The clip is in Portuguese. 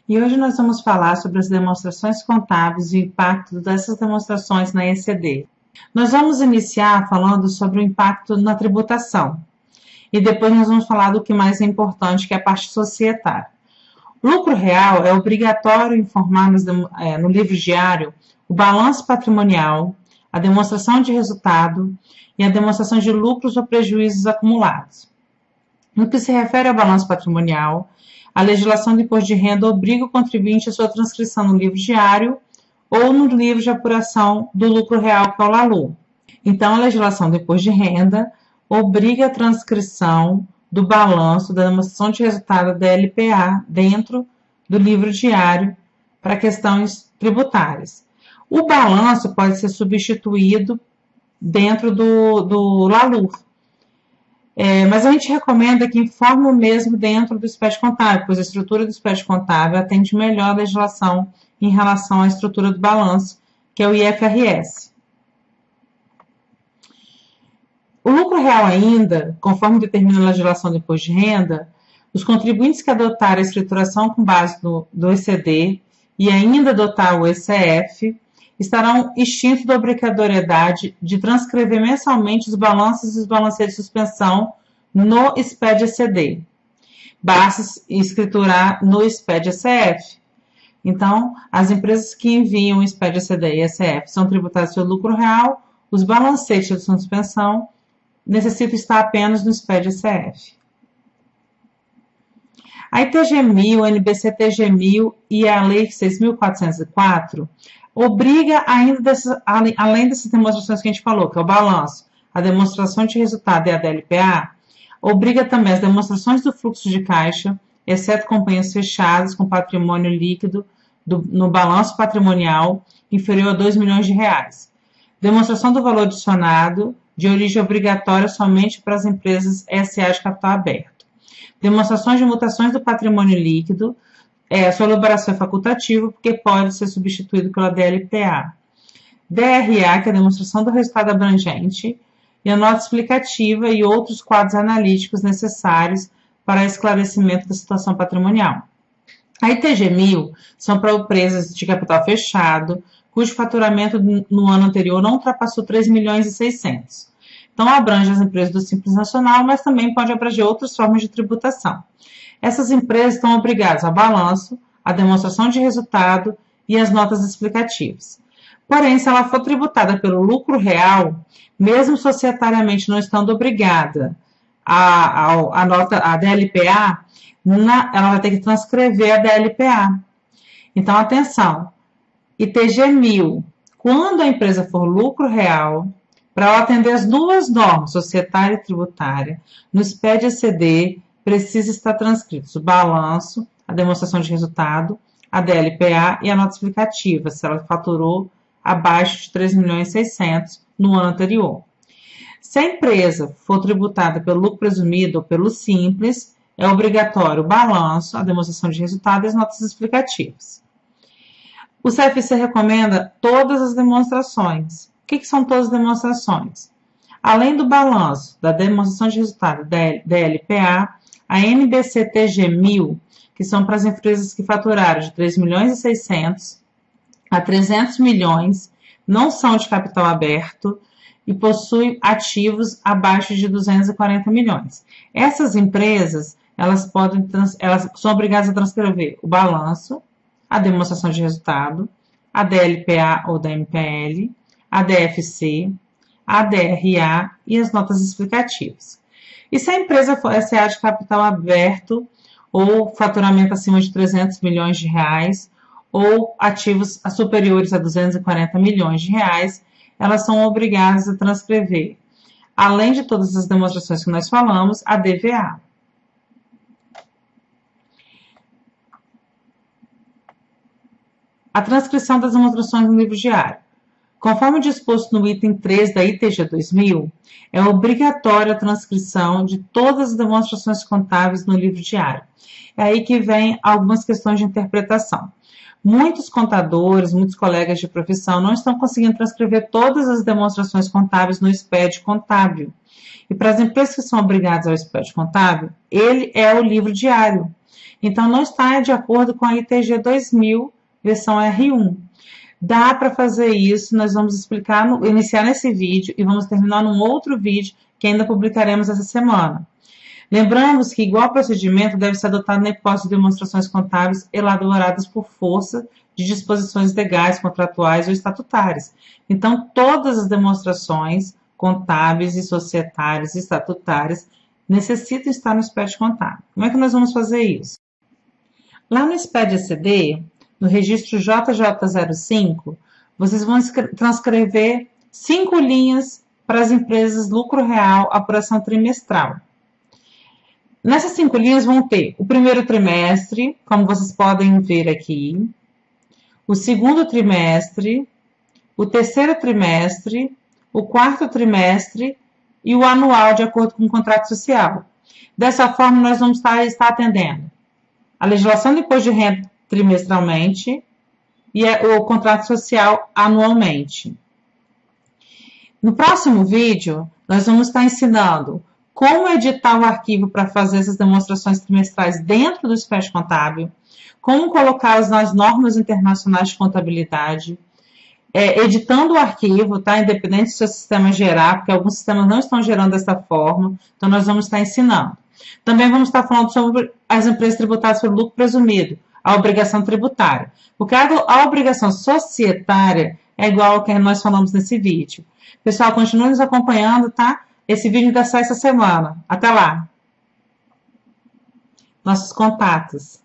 E hoje nós vamos falar sobre as demonstrações contábeis e o impacto dessas demonstrações na ECD. Nós vamos iniciar falando sobre o impacto na tributação. E depois nós vamos falar do que mais é importante, que é a parte societária. O lucro real é obrigatório informar no livro diário o balanço patrimonial, a demonstração de resultado e a demonstração de lucros ou prejuízos acumulados. No que se refere ao balanço patrimonial, a legislação do imposto de renda obriga o contribuinte a sua transcrição no livro diário ou no livro de apuração do lucro real, que é o LALU. Então, a legislação do imposto de renda obriga a transcrição do balanço da demonstração de resultado da LPA dentro do livro diário para questões tributárias. O balanço pode ser substituído dentro do LALU. Mas a gente recomenda que informe o mesmo dentro do SPED contábil, pois a estrutura do SPED contábil atende melhor a legislação em relação à estrutura do balanço, que é o IFRS. O lucro real ainda, conforme determina a legislação do imposto de renda, os contribuintes que adotarem a escrituração com base do ECD e ainda adotar o ECF, estarão extintos da obrigatoriedade de transcrever mensalmente os balanços e os balancetes de suspensão no SPED-ECD. Basta escriturar no SPED-ECF. Então, as empresas que enviam o SPED-ECD e ECF são tributadas pelo lucro real, os balancetes de suspensão necessitam estar apenas no SPED-ECF. A ITG-1000, a NBC-TG-1000 e a Lei 6.404 obriga ainda, além dessas demonstrações que a gente falou, que é o balanço, a demonstração de resultado e a DLPA, obriga também as demonstrações do fluxo de caixa, exceto companhias fechadas com patrimônio líquido no balanço patrimonial inferior a 2 milhões de reais. Demonstração do valor adicionado de origem obrigatória somente para as empresas SA de capital aberto. Demonstrações de mutações do patrimônio líquido. Sua elaboração é facultativa, porque pode ser substituído pela DLPA. DRA, que é a demonstração do resultado abrangente, e a nota explicativa e outros quadros analíticos necessários para esclarecimento da situação patrimonial. A ITG-1000 são para empresas de capital fechado, cujo faturamento no ano anterior não ultrapassou 3 milhões e 600. Então, abrange as empresas do Simples Nacional, mas também pode abranger outras formas de tributação. Essas empresas estão obrigadas ao balanço, à demonstração de resultado e às notas explicativas. Porém, se ela for tributada pelo lucro real, mesmo societariamente não estando obrigada a DLPA, ela vai ter que transcrever a DLPA. Então, atenção, ITG-1000, quando a empresa for lucro real, para ela atender as duas normas, societária e tributária, no SPED-ECD, precisa estar transcritos o balanço, a demonstração de resultado, a DLPA e a nota explicativa, se ela faturou abaixo de 3 milhões e 600 no ano anterior. Se a empresa for tributada pelo lucro presumido ou pelo Simples, é obrigatório o balanço, a demonstração de resultado e as notas explicativas. O CFC recomenda todas as demonstrações. O que são todas as demonstrações? Além do balanço, da demonstração de resultado da DLPA, a NBC-TG-1000, que são para as empresas que faturaram de 3 milhões e 600 a 300 milhões, não são de capital aberto e possuem ativos abaixo de 240 milhões. Essas empresas, elas são obrigadas a transcrever o balanço, a demonstração de resultado, a DLPA ou DMPL, a DFC, a DRA e as notas explicativas. E se a empresa for SA de capital aberto ou faturamento acima de 300 milhões de reais ou ativos superiores a 240 milhões de reais, elas são obrigadas a transcrever, além de todas as demonstrações que nós falamos, a DVA. A transcrição das demonstrações no livro diário. Conforme disposto no item 3 da ITG 2000, é obrigatória a transcrição de todas as demonstrações contábeis no livro diário. É aí que vem algumas questões de interpretação. Muitos contadores, muitos colegas de profissão não estão conseguindo transcrever todas as demonstrações contábeis no SPED contábil. E para as empresas que são obrigadas ao SPED contábil, ele é o livro diário. Então, não está de acordo com a ITG 2000, versão R1. Dá para fazer isso, nós vamos explicar, iniciar nesse vídeo e vamos terminar num outro vídeo que ainda publicaremos essa semana. Lembramos que igual procedimento deve ser adotado na hipótese de demonstrações contábeis elaboradas por força de disposições legais, contratuais ou estatutárias. Então, todas as demonstrações contábeis e societárias e estatutárias necessitam estar no SPED contábil. Como é que nós vamos fazer isso? Lá no SPED ECD, no registro JJ05, vocês vão transcrever 5 linhas para as empresas lucro real, apuração trimestral. Nessas 5 linhas vão ter o primeiro trimestre, como vocês podem ver aqui, o segundo trimestre, o terceiro trimestre, o quarto trimestre e o anual, de acordo com o contrato social. Dessa forma, nós vamos estar atendendo a legislação do imposto de renda trimestralmente e o contrato social anualmente. No próximo vídeo, nós vamos estar ensinando como editar o arquivo para fazer essas demonstrações trimestrais dentro do SPED contábil, como colocá-las nas normas internacionais de contabilidade, editando o arquivo, tá? Independente se o seu sistema gerar, porque alguns sistemas não estão gerando dessa forma, então nós vamos estar ensinando. Também vamos estar falando sobre as empresas tributadas pelo lucro presumido, a obrigação tributária. Porque a obrigação societária é igual ao que nós falamos nesse vídeo. Pessoal, continue nos acompanhando, tá? Esse vídeo ainda sai essa semana. Até lá! Nossos contatos.